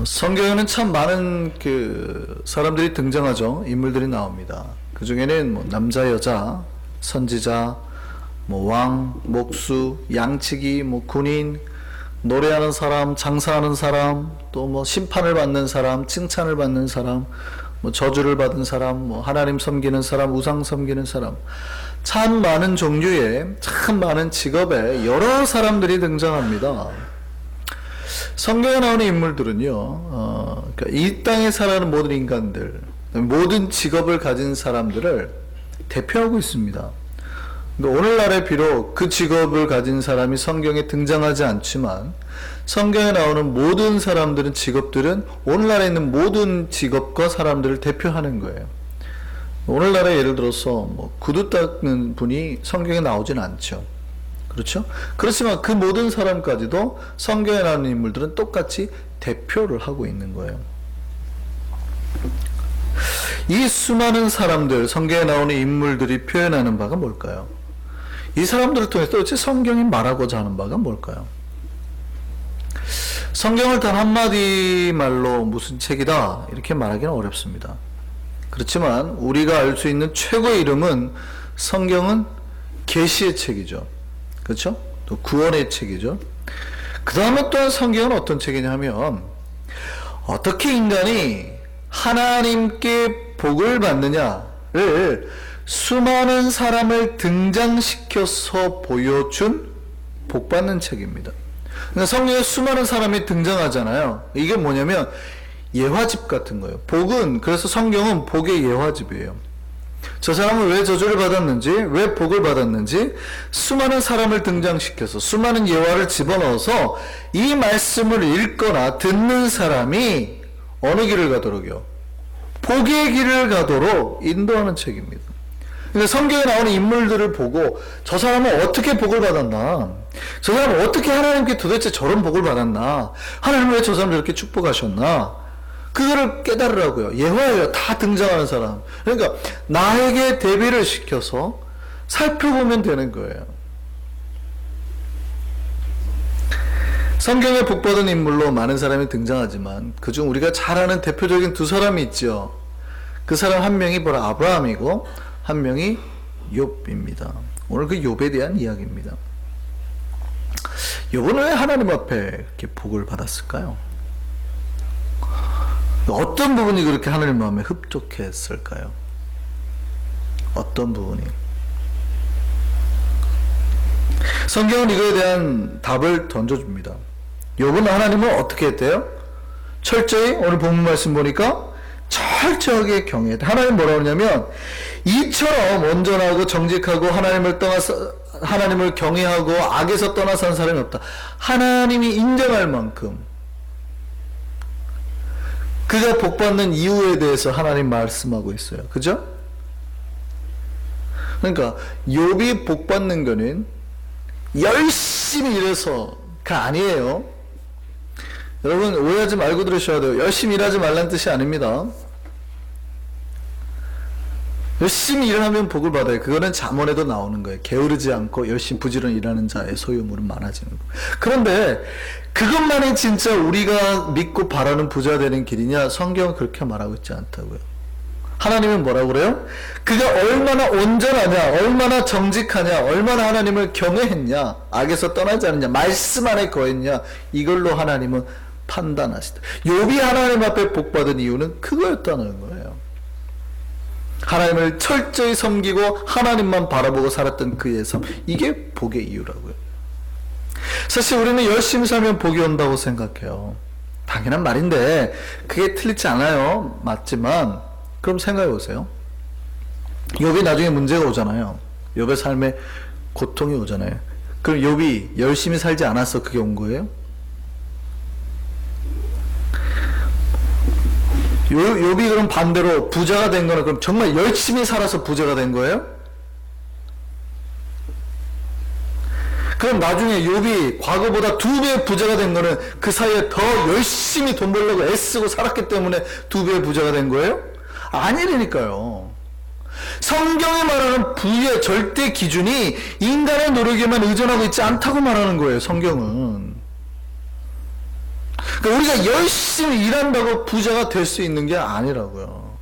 성경에는 참 많은 사람들이 등장하죠. 인물들이 나옵니다. 그 중에는 남자, 여자, 선지자, 왕, 목수, 양치기, 군인, 노래하는 사람, 장사하는 사람, 또 심판을 받는 사람, 칭찬을 받는 사람, 저주를 받은 사람, 하나님 섬기는 사람, 우상 섬기는 사람, 참 많은 종류의, 참 많은 직업의 여러 사람들이 등장합니다. 성경에 나오는 인물들은요, 그러니까 이 땅에 살아가는 모든 인간들, 모든 직업을 가진 사람들을 대표하고 있습니다. 그러니까 오늘날에 비록 그 직업을 가진 사람이 성경에 등장하지 않지만 성경에 나오는 모든 사람들은 직업들은 오늘날에 있는 모든 직업과 사람들을 대표하는 거예요. 오늘날에 예를 들어서 구두 닦는 분이 성경에 나오진 않죠. 그렇죠? 그렇지만 그 모든 사람까지도 성경에 나오는 인물들은 똑같이 대표를 하고 있는 거예요. 이 수많은 사람들, 성경에 나오는 인물들이 표현하는 바가 뭘까요? 이 사람들을 통해서 도대체 성경이 말하고자 하는 바가 뭘까요? 성경을 단 한마디 말로 무슨 책이다 이렇게 말하기는 어렵습니다. 그렇지만 우리가 알 수 있는 최고의 이름은 성경은 계시의 책이죠. 그렇죠? 또 구원의 책이죠. 그 다음에 또한 성경은 어떤 책이냐면 어떻게 인간이 하나님께 복을 받느냐를 수많은 사람을 등장시켜서 보여준 복받는 책입니다. 그러니까 성경에 수많은 사람이 등장하잖아요. 이게 뭐냐면 예화집 같은 거예요. 복은, 그래서 성경은 복의 예화집이에요. 저 사람은 왜 저주를 받았는지, 왜 복을 받았는지 수많은 사람을 등장시켜서 수많은 예화를 집어넣어서 이 말씀을 읽거나 듣는 사람이 어느 길을 가도록요? 복의 길을 가도록 인도하는 책입니다. 그러니까 성경에 나오는 인물들을 보고 저 사람은 어떻게 복을 받았나, 저 사람은 어떻게 하나님께 도대체 저런 복을 받았나, 하나님은 왜 저 사람 저렇게 축복하셨나, 그거를 깨달으라고요. 예화예요. 다 등장하는 사람. 그러니까 나에게 대비를 시켜서 살펴보면 되는 거예요. 성경에 복받은 인물로 많은 사람이 등장하지만 그중 우리가 잘 아는 대표적인 두 사람이 있죠. 그 사람 한 명이 아브라함이고 한 명이 욥입니다. 오늘 그 욥에 대한 이야기입니다. 욥은 왜 하나님 앞에 이렇게 복을 받았을까요? 어떤 부분이 그렇게 하나님 마음에 흡족했을까요? 어떤 부분이? 성경은 이거에 대한 답을 던져줍니다. 욥은 하나님을 어떻게 했대요? 철저히, 오늘 본문 말씀 보니까 철저하게 경외했다. 하나님 뭐라고 하냐면 이처럼 온전하고 정직하고 하나님을 경외하고 악에서 떠나서 한 사람이 없다. 하나님이 인정할 만큼 그가 복받는 이유에 대해서 하나님 말씀하고 있어요. 그죠? 그러니까 욥이 복받는 거는 열심히 일해서가 아니에요. 여러분 오해하지 말고 들으셔야 돼요. 열심히 일하지 말라는 뜻이 아닙니다. 열심히 일하면 복을 받아요. 그거는 잠언에도 나오는 거예요. 게으르지 않고 열심히 부지런히 일하는 자의 소유물은 많아지는 거예요. 그런데 그것만이 진짜 우리가 믿고 바라는 부자 되는 길이냐? 성경은 그렇게 말하고 있지 않다고요. 하나님은 뭐라고 그래요? 그가 얼마나 온전하냐, 얼마나 정직하냐, 얼마나 하나님을 경외했냐, 악에서 떠나지 않느냐, 말씀 안에 거했냐, 이걸로 하나님은 판단하시다. 욥이 하나님 앞에 복받은 이유는 그거였다는 거예요. 하나님을 철저히 섬기고 하나님만 바라보고 살았던 그의 삶, 이게 복의 이유라고요. 사실 우리는 열심히 살면 복이 온다고 생각해요. 당연한 말인데 그게 틀리지 않아요. 맞지만 그럼 생각해 보세요. 욥이 나중에 문제가 오잖아요. 욥의 삶에 고통이 오잖아요. 그럼 욥이 열심히 살지 않아서 그게 온 거예요? 욥이 그럼 반대로 부자가 된 거는 그럼 정말 열심히 살아서 부자가 된 거예요? 그럼 나중에 욥이 과거보다 2배의 부자가 된 거는 그 사이에 더 열심히 돈 벌려고 애쓰고 살았기 때문에 2배의 부자가 된 거예요? 아니라니까요. 성경이 말하는 부의 절대 기준이 인간의 노력에만 의존하고 있지 않다고 말하는 거예요. 성경은. 그러니까 우리가 열심히 일한다고 부자가 될 수 있는 게 아니라고요.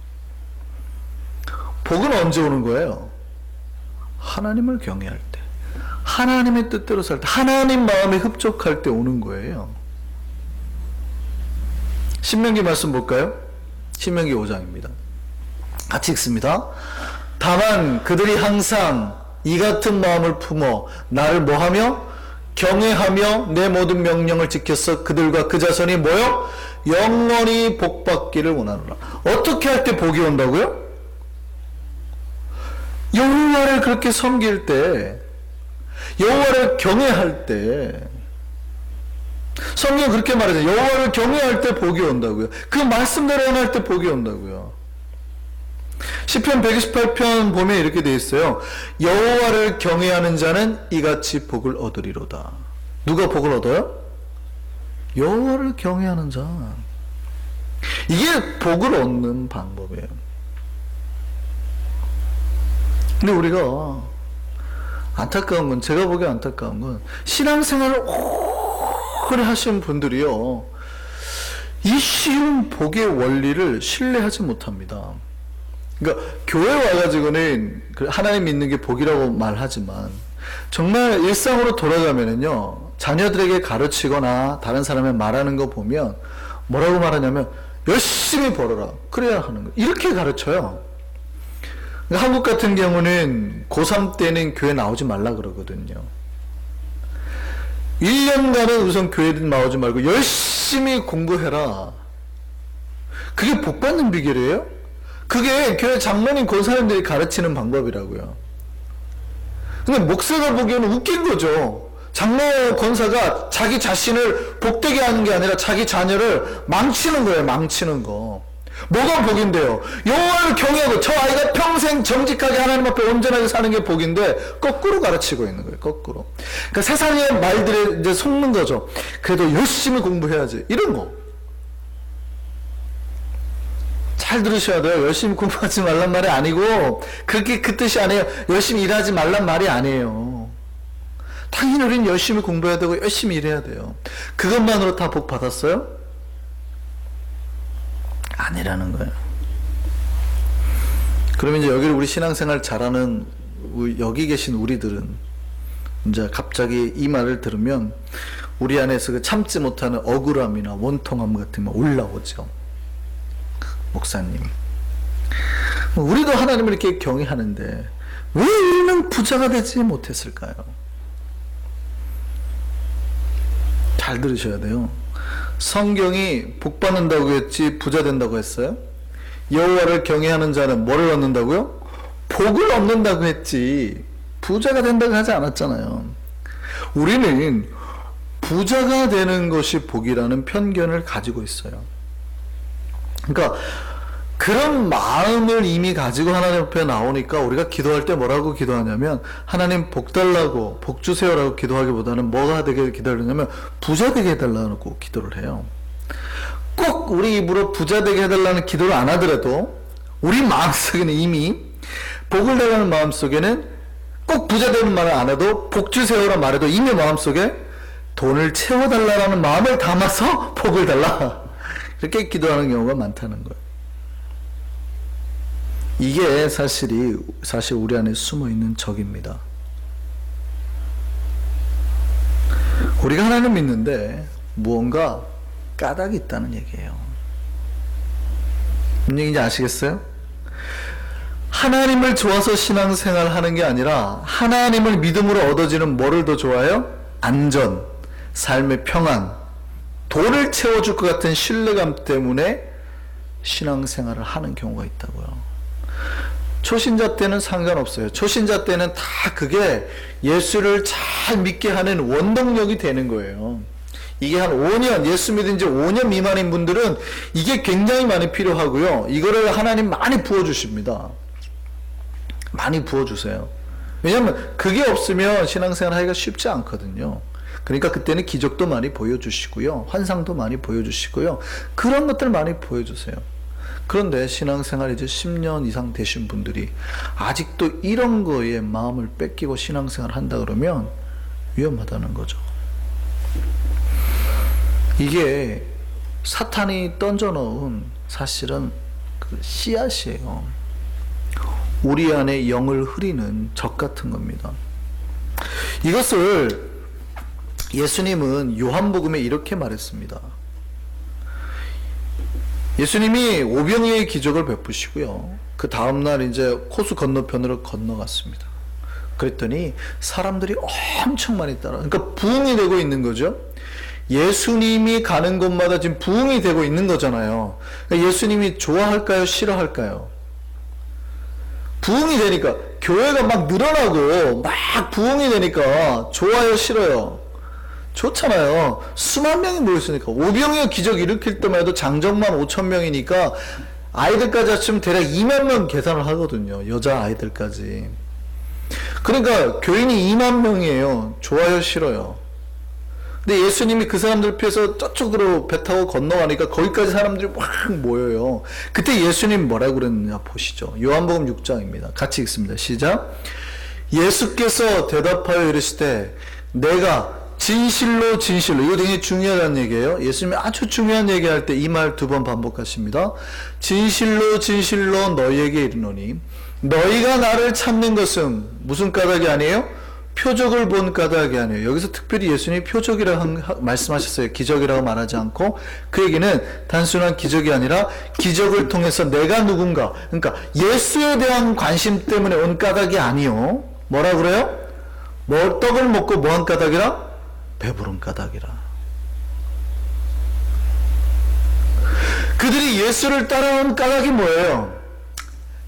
복은 언제 오는 거예요? 하나님을 경외할 때, 하나님의 뜻대로 살 때, 하나님 마음에 흡족할 때 오는 거예요. 신명기 말씀 볼까요? 신명기 5장입니다. 같이 읽습니다. 다만 그들이 항상 이 같은 마음을 품어 나를 뭐하며? 경외하며 내 모든 명령을 지켜서 그들과 그 자손이 뭐요? 영원히 복받기를 원하노라. 어떻게 할 때 복이 온다고요? 여호와를 그렇게 섬길 때, 여호와를 경외할 때, 성경은 그렇게 말하죠. 여호와를 경외할 때 복이 온다고요. 그 말씀대로 행할 때 복이 온다고요. 시편 128편 보면 이렇게 되어 있어요. 여호와를 경외하는 자는 이같이 복을 얻으리로다. 누가 복을 얻어요? 여호와를 경외하는 자. 이게 복을 얻는 방법이에요. 근데 우리가 안타까운 건, 제가 보기에 안타까운 건, 신앙생활을 오래 하신 분들이요, 이 쉬운 복의 원리를 신뢰하지 못합니다. 그러니까 교회 와가지고는 하나님 믿는 게 복이라고 말하지만, 정말 일상으로 돌아가면은요, 자녀들에게 가르치거나 다른 사람이 말하는 거 보면 뭐라고 말하냐면 열심히 벌어라, 그래야 하는 거, 이렇게 가르쳐요. 한국 같은 경우는 고3 때는 교회 나오지 말라 그러거든요. 1년간은 우선 교회 나오지 말고 열심히 공부해라. 그게 복 받는 비결이에요? 그게 교회 장로님 권사님들이 가르치는 방법이라고요. 근데 목사가 보기에는 웃긴 거죠. 장로 권사가 자기 자신을 복되게 하는 게 아니라 자기 자녀를 망치는 거예요. 망치는 거. 뭐가 복인데요? 여호와를 경외하고 저 아이가 평생 정직하게 하나님 앞에 온전하게 사는 게 복인데 거꾸로 가르치고 있는 거예요. 거꾸로. 그러니까 세상의 말들에 이제 속는 거죠. 그래도 열심히 공부해야지, 이런 거. 잘 들으셔야 돼요. 열심히 공부하지 말란 말이 아니고, 그렇게 그 뜻이 아니에요. 열심히 일하지 말란 말이 아니에요. 당연히 우리는 열심히 공부해야 되고 열심히 일해야 돼요. 그것만으로 다 복 받았어요? 아니라는 거예요. 그러면 이제 여기를 우리 신앙생활 잘하는 여기 계신 우리들은 이제 갑자기 이 말을 들으면 우리 안에서 그 참지 못하는 억울함이나 원통함 같은 거 올라오죠. 목사님, 우리도 하나님을 이렇게 경외하는데 왜 우리는 부자가 되지 못했을까요? 잘 들으셔야 돼요. 성경이 복 받는다고 했지 부자 된다고 했어요? 여호와를 경외하는 자는 뭐를 얻는다고요? 복을 얻는다고 했지 부자가 된다고 하지 않았잖아요. 우리는 부자가 되는 것이 복이라는 편견을 가지고 있어요. 그러니까 그런 마음을 이미 가지고 하나님 앞에 나오니까 우리가 기도할 때 뭐라고 기도하냐면, 하나님 복 달라고, 복 주세요라고 기도하기보다는 뭐가 되게 기도하냐면 부자 되게 해달라고 기도를 해요. 꼭 우리 입으로 부자 되게 해달라는 기도를 안 하더라도 우리 마음속에는 이미 복을 달라는 마음속에는 꼭 부자 되는 말을 안 해도 복 주세요라는 말해도 이미 마음속에 돈을 채워달라는 마음을 담아서 복을 달라, 이렇게 기도하는 경우가 많다는 거예요. 이게 사실 우리 안에 숨어있는 적입니다. 우리가 하나님 믿는데 무언가 까닭이 있다는 얘기예요. 무슨 얘기인지 아시겠어요? 하나님을 좋아서 신앙생활 하는 게 아니라 하나님을 믿음으로 얻어지는 뭐를 더 좋아해요? 안전, 삶의 평안, 돈을 채워줄 것 같은 신뢰감 때문에 신앙생활을 하는 경우가 있다고요. 초신자 때는 상관없어요. 초신자 때는 다 그게 예수를 잘 믿게 하는 원동력이 되는 거예요. 이게 한 5년, 예수 믿은 지 5년 미만인 분들은 이게 굉장히 많이 필요하고요. 이거를 하나님 많이 부어주십니다. 많이 부어주세요. 왜냐하면 그게 없으면 신앙생활 하기가 쉽지 않거든요. 그러니까 그때는 기적도 많이 보여주시고요. 환상도 많이 보여주시고요. 그런 것들 많이 보여주세요. 그런데 신앙생활 이제 10년 이상 되신 분들이 아직도 이런 거에 마음을 뺏기고 신앙생활 한다 그러면 위험하다는 거죠. 이게 사탄이 던져놓은 사실은 그 씨앗이에요. 우리 안에 영을 흐리는 적 같은 겁니다. 이것을 예수님은 요한복음에 이렇게 말했습니다. 예수님이 오병이의 기적을 베푸시고요. 그 다음날 이제 호수 건너편으로 건너갔습니다. 그랬더니 사람들이 엄청 많이 따라, 그러니까 부흥이 되고 있는 거죠. 예수님이 가는 곳마다 지금 부흥이 되고 있는 거잖아요. 그러니까 예수님이 좋아할까요? 싫어할까요? 부흥이 되니까, 교회가 막 늘어나고 막 부흥이 되니까 좋아요, 싫어요? 좋잖아요. 수만 명이 모였으니까. 오병이어 기적 일으킬 때만 해도 장정만 5,000명이니까 아이들까지 합치면 대략 2만 명 계산을 하거든요. 여자 아이들까지. 그러니까 교인이 2만 명이에요. 좋아요, 싫어요? 근데 예수님이 그 사람들 피해서 저쪽으로 배 타고 건너가니까 거기까지 사람들이 확 모여요. 그때 예수님 뭐라고 그랬느냐 보시죠. 요한복음 6장입니다. 같이 읽습니다. 시작. 예수께서 대답하여 이르시되 내가 진실로 진실로, 이거 굉장히 중요하다는 얘기예요. 예수님이 아주 중요한 얘기할 때 이 말 2번 반복하십니다. 진실로 진실로 너희에게 이르노니 너희가 나를 찾는 것은 무슨 까닭이 아니에요? 표적을 본 까닭이 아니에요. 여기서 특별히 예수님이 표적이라고 말씀하셨어요. 기적이라고 말하지 않고, 그 얘기는 단순한 기적이 아니라 기적을 통해서 내가 누군가, 그러니까 예수에 대한 관심 때문에 온 까닭이 아니요. 뭐라 그래요? 뭐 떡을 먹고 뭐한 까닭이라? 배부른 까닭이라. 그들이 예수를 따라온 까닭이 뭐예요?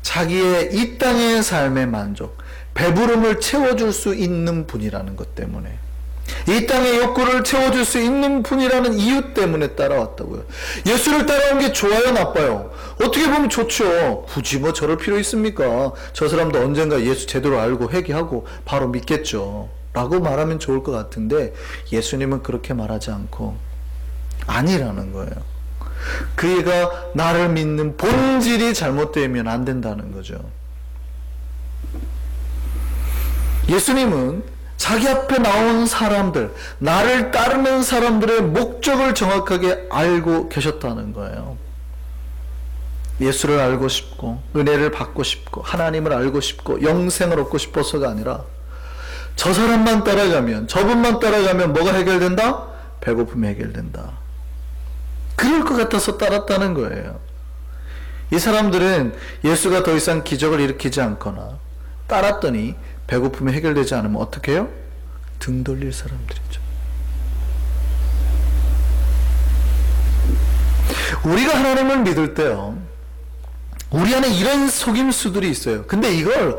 자기의 이 땅의 삶의 만족, 배부름을 채워줄 수 있는 분이라는 것 때문에, 이 땅의 욕구를 채워줄 수 있는 분이라는 이유 때문에 따라왔다고요. 예수를 따라온 게 좋아요, 나빠요? 어떻게 보면 좋죠. 굳이 뭐 저럴 필요 있습니까? 저 사람도 언젠가 예수 제대로 알고 회개하고 바로 믿겠죠 라고 말하면 좋을 것 같은데, 예수님은 그렇게 말하지 않고 아니라는 거예요. 그가 나를 믿는 본질이 잘못되면 안 된다는 거죠. 예수님은 자기 앞에 나온 사람들, 나를 따르는 사람들의 목적을 정확하게 알고 계셨다는 거예요. 예수를 알고 싶고 은혜를 받고 싶고 하나님을 알고 싶고 영생을 얻고 싶어서가 아니라, 저 사람만 따라가면, 저분만 따라가면 뭐가 해결된다? 배고픔이 해결된다. 그럴 것 같아서 따랐다는 거예요. 이 사람들은 예수가 더 이상 기적을 일으키지 않거나 따랐더니 배고픔이 해결되지 않으면 어떻게 해요? 등 돌릴 사람들이죠. 우리가 하나님을 믿을 때요, 우리 안에 이런 속임수들이 있어요. 근데 이걸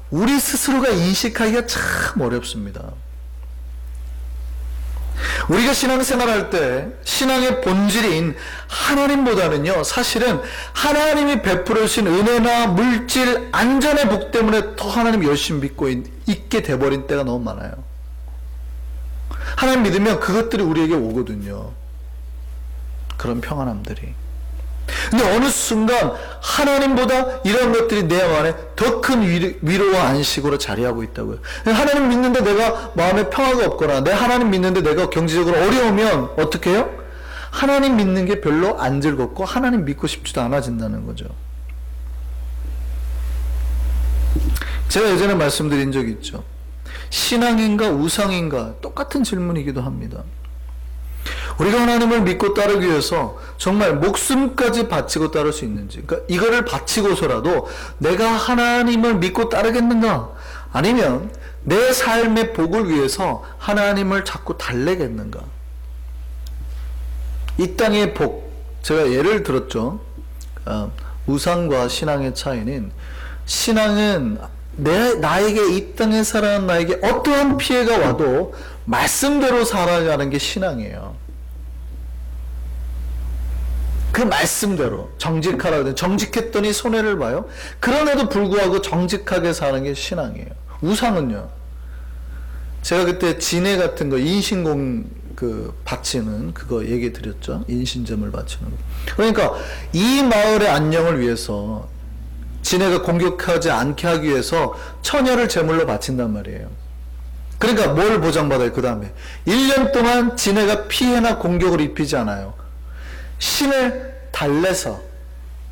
우리 스스로가 인식하기가 참 어렵습니다. 우리가 신앙생활할 때 신앙의 본질인 하나님보다는요, 사실은 하나님이 베풀어 주신 은혜나 물질, 안전의 복 때문에 더 하나님 열심히 믿고 있게 돼버린 때가 너무 많아요. 하나님 믿으면 그것들이 우리에게 오거든요. 그런 평안함들이. 근데 어느 순간 하나님보다 이런 것들이 내 안에 더 큰 위로와 안식으로 자리하고 있다고요. 하나님 믿는데 내가 마음에 평화가 없거나, 내 하나님 믿는데 내가 경제적으로 어려우면 어떻게 해요? 하나님 믿는 게 별로 안 즐겁고 하나님 믿고 싶지도 않아진다는 거죠. 제가 예전에 말씀드린 적이 있죠. 신앙인가 우상인가 똑같은 질문이기도 합니다. 우리가 하나님을 믿고 따르기 위해서 정말 목숨까지 바치고 따를 수 있는지, 그러니까 이거를 바치고서라도 내가 하나님을 믿고 따르겠는가? 아니면 내 삶의 복을 위해서 하나님을 자꾸 달래겠는가? 이 땅의 복, 제가 예를 들었죠. 우상과 신앙의 차이는, 신앙은 나에게 이 땅에 살아가는 나에게 어떠한 피해가 와도 말씀대로 살아가는 게 신앙이에요. 그 말씀대로 정직하라. 정직했더니 손해를 봐요. 그럼에도 불구하고 정직하게 사는 게 신앙이에요. 우상은요, 제가 그때 진해 같은 거 인신공 바치는 그거 얘기 드렸죠. 인신점을 바치는 거. 그러니까 이 마을의 안녕을 위해서, 진해가 공격하지 않게 하기 위해서 처녀를 제물로 바친단 말이에요. 그러니까 뭘 보장받아요? 그 다음에 1년 동안 진해가 피해나 공격을 입히지 않아요. 신을 달래서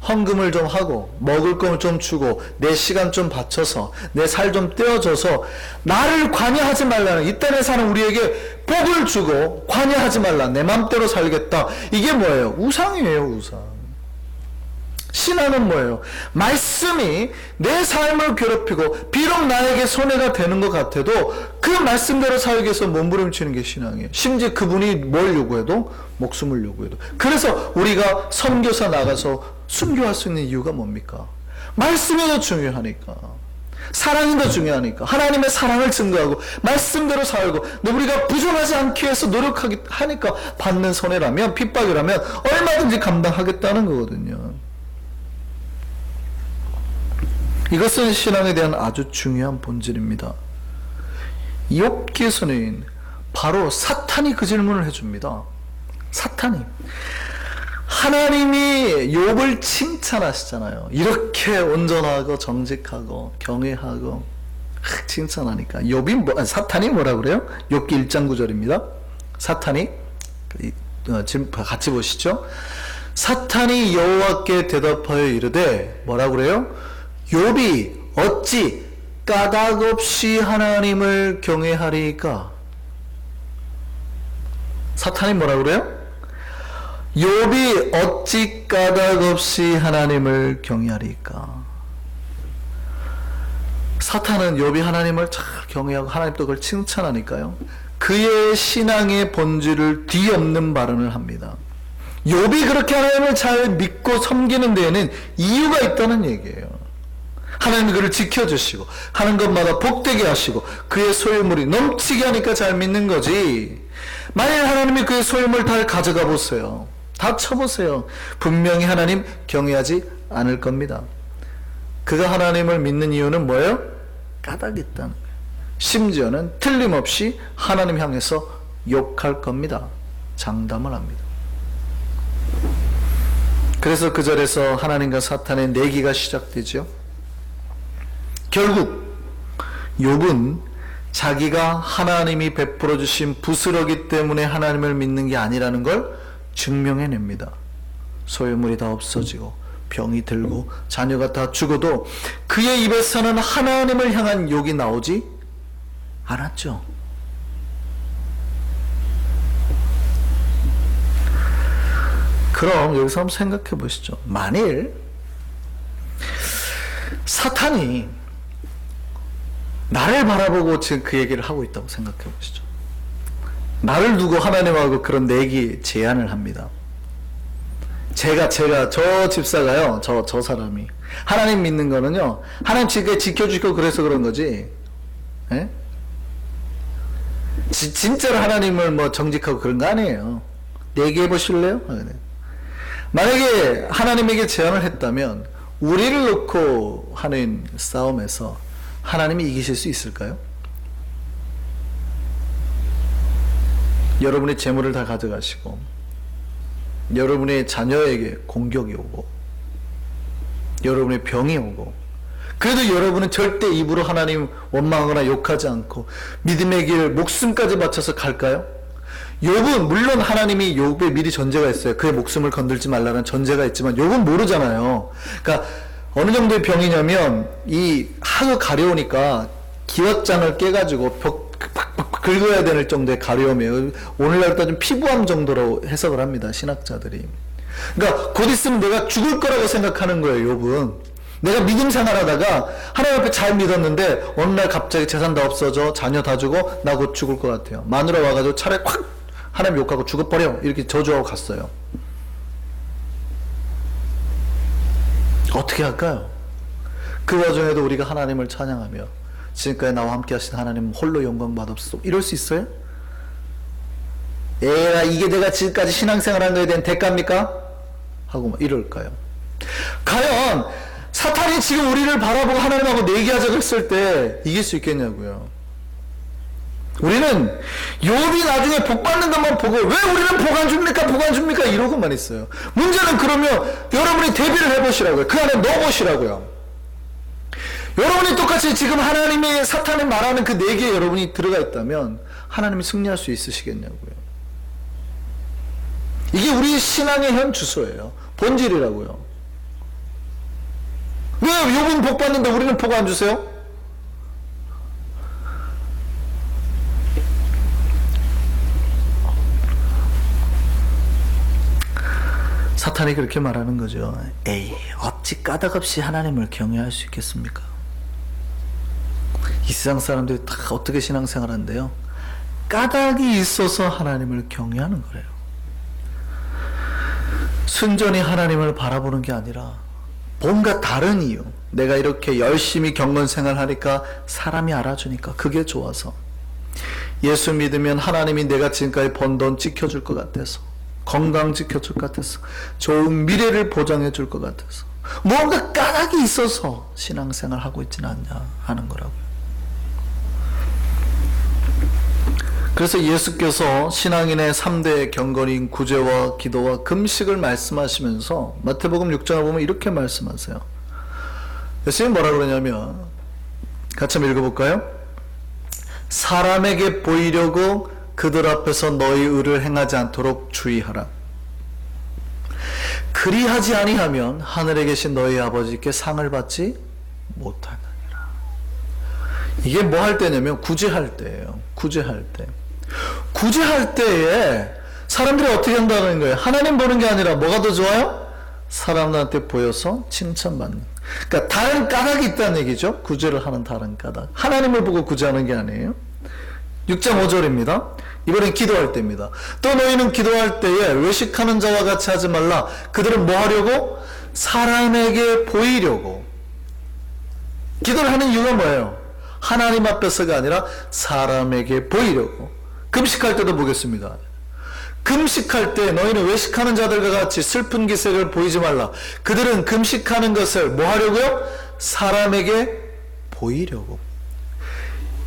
헌금을 좀 하고 먹을 걸 좀 주고 내 시간 좀 바쳐서 내 살 좀 떼어줘서 나를 관여하지 말라는, 이 땅에 사는 우리에게 복을 주고 관여하지 말라, 내 맘대로 살겠다. 이게 뭐예요? 우상이에요. 우상. 신앙은 뭐예요? 말씀이 내 삶을 괴롭히고 비록 나에게 손해가 되는 것 같아도 그 말씀대로 살기 위해서 몸부림치는 게 신앙이에요. 심지어 그분이 뭘 요구해도 목숨을 요구해도. 그래서 우리가 선교사 나가서 순교할 수 있는 이유가 뭡니까? 말씀이 더 중요하니까, 사랑이 더 중요하니까, 하나님의 사랑을 증거하고 말씀대로 살고, 근데 우리가 부정하지 않기 위해서 노력하니까 받는 손해라면, 핍박이라면 얼마든지 감당하겠다는 거거든요. 이것은 신앙에 대한 아주 중요한 본질입니다. 욥기에서는 바로 사탄이 그 질문을 해줍니다. 사탄이. 하나님이 욥을 칭찬하시잖아요. 이렇게 온전하고 정직하고 경외하고 칭찬하니까 사탄이 뭐라 그래요? 욥기 1장 9절입니다. 사탄이 지금 같이 보시죠. 사탄이 여호와께 대답하여 이르되 뭐라 그래요? 욥이 어찌 까닭없이 하나님을 경외하리까? 사탄이 뭐라 그래요? 욥이 어찌 까닭없이 하나님을 경외하리까? 사탄은 욥이 하나님을 잘 경외하고 하나님도 그걸 칭찬하니까요, 그의 신앙의 본질을 뒤엎는 발언을 합니다. 욥이 그렇게 하나님을 잘 믿고 섬기는 데에는 이유가 있다는 얘기예요. 하나님이 그를 지켜주시고 하는 것마다 복되게 하시고 그의 소유물이 넘치게 하니까 잘 믿는 거지. 만약 하나님이 그의 소유물 다 가져가 보세요, 다 쳐보세요, 분명히 하나님 경외하지 않을 겁니다. 그가 하나님을 믿는 이유는 뭐예요? 까닭이 있다는 거예요. 심지어는 틀림없이 하나님 향해서 욕할 겁니다. 장담을 합니다. 그래서 그 절에서 하나님과 사탄의 내기가 시작되죠. 결국 욥은 자기가 하나님이 베풀어 주신 부스러기 때문에 하나님을 믿는 게 아니라는 걸 증명해냅니다. 소유물이 다 없어지고 병이 들고 자녀가 다 죽어도 그의 입에서는 하나님을 향한 욕이 나오지 않았죠. 그럼 여기서 한번 생각해 보시죠. 만일 사탄이 나를 바라보고 지금 그 얘기를 하고 있다고 생각해 보시죠. 나를 두고 하나님하고 그런 내기 제안을 합니다. 제가 저 집사가요, 저 사람이 하나님 믿는 거는요, 하나님 지켜주고 그래서 그런 거지, 예? 진짜로 하나님을 뭐 정직하고 그런 거 아니에요. 내기해 보실래요? 만약에 하나님에게 제안을 했다면 우리를 놓고 하는 싸움에서 하나님이 이기실 수 있을까요? 여러분의 재물을 다 가져가시고 여러분의 자녀에게 공격이 오고 여러분의 병이 오고, 그래도 여러분은 절대 입으로 하나님 원망하거나 욕하지 않고 믿음의 길 목숨까지 바쳐서 갈까요? 욥은 물론 하나님이 욥에 미리 전제가 있어요. 그의 목숨을 건들지 말라는 전제가 있지만 욥은 모르잖아요. 그러니까 어느 정도의 병이냐면 이 하루 가려우니까 기왓장을 깨가지고 팍팍 긁어야 될 정도의 가려움이에요. 오늘날 따지면 피부암 정도로 해석을 합니다, 신학자들이. 그러니까 곧 있으면 내가 죽을 거라고 생각하는 거예요, 욥은. 내가 믿음 생활하다가 하나님 앞에 잘 믿었는데 어느 날 갑자기 재산 다 없어져, 자녀 다 죽어, 나 곧 죽을 것 같아요. 마누라 와가지고 차라리 콱 하나님 욕하고 죽어버려 이렇게 저주하고 갔어요. 어떻게 할까요? 그 와중에도 우리가 하나님을 찬양하며 지금까지 나와 함께 하신 하나님 홀로 영광 받옵소서 이럴 수 있어요? 에라, 이게 내가 지금까지 신앙생활한 거에 대한 대가입니까? 하고 막 이럴까요? 과연 사탄이 지금 우리를 바라보고 하나님하고 내기하자고 했을 때 이길 수 있겠냐고요. 우리는 욥이 나중에 복 받는 것만 보고 왜 우리는 복 안 줍니까? 복 안 줍니까? 이러고만 있어요. 문제는 그러면 여러분이 대비를 해보시라고요. 그 안에 넣어보시라고요. 여러분이 똑같이 지금 하나님이 사탄이 말하는 그 내기에 여러분이 들어가 있다면 하나님이 승리할 수 있으시겠냐고요. 이게 우리 신앙의 현 주소예요. 본질이라고요. 왜 욥은 복 받는데 우리는 복 안 주세요? 사탄이 그렇게 말하는 거죠. 에이, 어찌 까닭없이 하나님을 경외할 수 있겠습니까? 이 세상 사람들이 다 어떻게 신앙생활 한대요? 까닭이 있어서 하나님을 경외하는 거래요. 순전히 하나님을 바라보는 게 아니라 뭔가 다른 이유, 내가 이렇게 열심히 경건생활 하니까 사람이 알아주니까 그게 좋아서, 예수 믿으면 하나님이 내가 지금까지 번 돈 지켜줄 것 같아서, 건강 지켜줄 것 같아서, 좋은 미래를 보장해 줄 것 같아서, 뭔가 까닭이 있어서 신앙생활 하고 있지는 않냐 하는 거라고요. 그래서 예수께서 신앙인의 3대 경건인 구제와 기도와 금식을 말씀하시면서 마태복음 6장을 보면 이렇게 말씀하세요. 예수님 뭐라 그러냐면, 같이 한번 읽어볼까요? 사람에게 보이려고 그들 앞에서 너희 의를 행하지 않도록 주의하라. 그리하지 아니하면 하늘에 계신 너희 아버지께 상을 받지 못하느니라. 이게 뭐 할 때냐면 구제할 때예요. 구제할 때. 구제할 때에 사람들이 어떻게 한다는 거예요? 하나님 보는 게 아니라 뭐가 더 좋아요? 사람들한테 보여서 칭찬받는. 그러니까 다른 까닭이 있다는 얘기죠. 구제를 하는 다른 까닭. 하나님을 보고 구제하는 게 아니에요. 6장 5절입니다. 이번엔 기도할 때입니다. 또 너희는 기도할 때에 외식하는 자와 같이 하지 말라. 그들은 뭐 하려고? 사람에게 보이려고. 기도를 하는 이유가 뭐예요? 하나님 앞에서가 아니라 사람에게 보이려고. 금식할 때도 보겠습니다. 금식할 때 너희는 외식하는 자들과 같이 슬픈 기색을 보이지 말라. 그들은 금식하는 것을 뭐 하려고요? 사람에게 보이려고.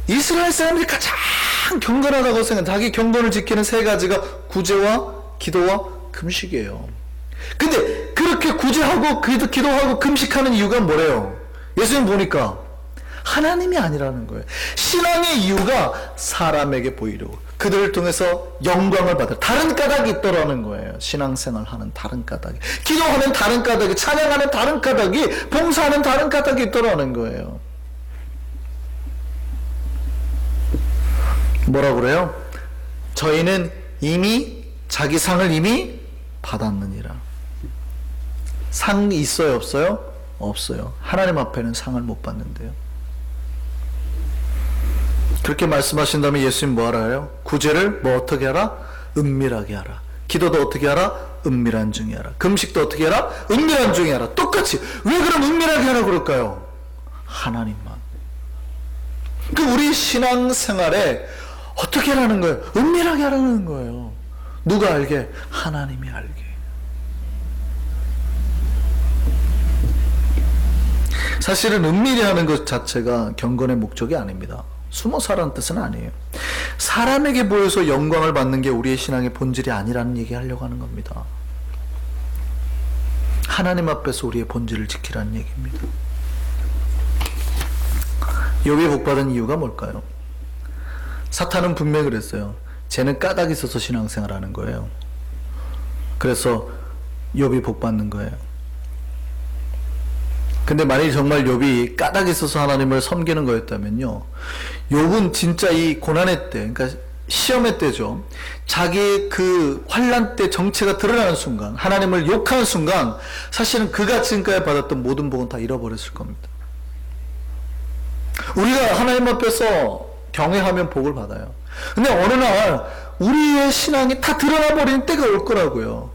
이스라엘 사람들이 가장 경건하다고 생각해. 자기 경건을 지키는 세 가지가 구제와 기도와 금식이에요. 근데 그렇게 구제하고 기도하고 금식하는 이유가 뭐래요? 예수님 보니까 하나님이 아니라는 거예요. 신앙의 이유가 사람에게 보이려고. 그들을 통해서 영광을 받을 다른 까닭이 있더라는 거예요. 신앙생활 하는 다른 까닭이, 기도하는 다른 까닭이, 찬양하는 다른 까닭이, 봉사하는 다른 까닭이 있더라는 거예요. 뭐라 그래요? 저희는 이미 자기 상을 이미 받았느니라. 상이 있어요, 없어요? 없어요. 하나님 앞에는 상을 못 받는데요. 그렇게 말씀하신 다음에 예수님 뭐 하라요? 구제를 뭐 어떻게 하라? 은밀하게 하라. 기도도 어떻게 하라? 은밀한 중에 하라. 금식도 어떻게 하라? 은밀한 중에 하라. 똑같이. 왜 그럼 은밀하게 하라 그럴까요? 하나님만. 그 우리 신앙생활에 어떻게 하라는 거예요? 은밀하게 하라는 거예요. 누가 알게? 하나님이 알게. 사실은 은밀히 하는 것 자체가 경건의 목적이 아닙니다. 숨어 살라는 뜻은 아니에요. 사람에게 보여서 영광을 받는 게 우리의 신앙의 본질이 아니라는 얘기 하려고 하는 겁니다. 하나님 앞에서 우리의 본질을 지키라는 얘기입니다. 욥이 복받은 이유가 뭘까요? 사탄은 분명히 그랬어요. 쟤는 까닭이 있어서 신앙생활 하는 거예요. 그래서 욥이 복받는 거예요. 근데 만약에 정말 욥이 까닭이 있어서 하나님을 섬기는 거였다면요, 욥은 진짜 이 고난의 때, 그러니까 시험의 때죠, 자기의 그 환난 때 정체가 드러나는 순간, 하나님을 욕하는 순간, 사실은 그가 지금까지 받았던 모든 복은 다 잃어버렸을 겁니다. 우리가 하나님 앞에서 경외하면 복을 받아요. 근데 어느 날 우리의 신앙이 다 드러나 버리는 때가 올 거라고요.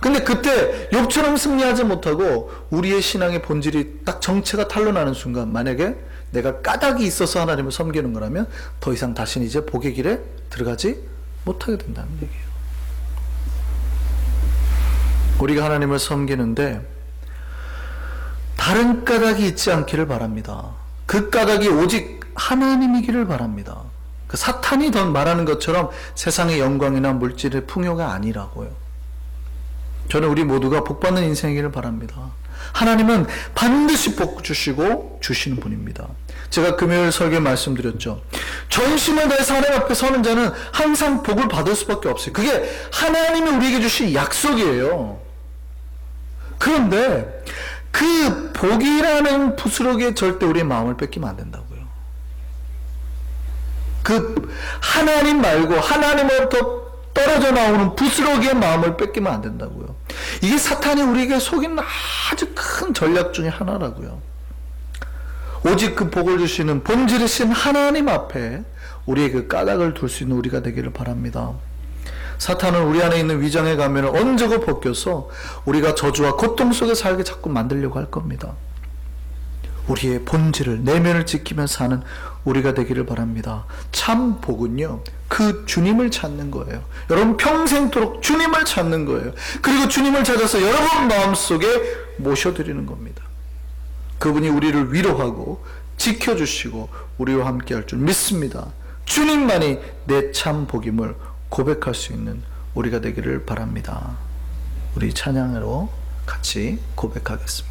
근데 그때 욥처럼 승리하지 못하고 우리의 신앙의 본질이 딱 정체가 탄로나는 순간, 만약에 내가 까닭이 있어서 하나님을 섬기는 거라면 더 이상 다시는 이제 복의 길에 들어가지 못하게 된다는 얘기예요. 우리가 하나님을 섬기는데 다른 까닭이 있지 않기를 바랍니다. 그 까닭이 오직 하나님이기를 바랍니다. 그 사탄이 더 말하는 것처럼 세상의 영광이나 물질의 풍요가 아니라고요. 저는 우리 모두가 복받는 인생이기를 바랍니다. 하나님은 반드시 복 주시고 주시는 분입니다. 제가 금요일 설교에 말씀드렸죠. 전심을 다해서 하나님 앞에 서는 자는 항상 복을 받을 수밖에 없어요. 그게 하나님이 우리에게 주신 약속이에요. 그런데 그 복이라는 부스러기에 절대 우리의 마음을 뺏기면 안 된다고요. 그 하나님 말고 하나님으로부터 떨어져 나오는 부스러기의 마음을 뺏기면 안 된다고요. 이게 사탄이 우리에게 속이는 아주 큰 전략 중에 하나라고요. 오직 그 복을 주시는 본질이신 하나님 앞에 우리의 그 까닭을 둘 수 있는 우리가 되기를 바랍니다. 사탄은 우리 안에 있는 위장의 가면을 얹고 벗겨서 우리가 저주와 고통 속에 살게 자꾸 만들려고 할 겁니다. 우리의 본질을, 내면을 지키며 사는 우리가 되기를 바랍니다. 참 복은요, 그 주님을 찾는 거예요. 여러분 평생토록 주님을 찾는 거예요. 그리고 주님을 찾아서 여러분 마음속에 모셔드리는 겁니다. 그분이 우리를 위로하고 지켜주시고 우리와 함께 할 줄 믿습니다. 주님만이 내 참 복임을 고백할 수 있는 우리가 되기를 바랍니다. 우리 찬양으로 같이 고백하겠습니다.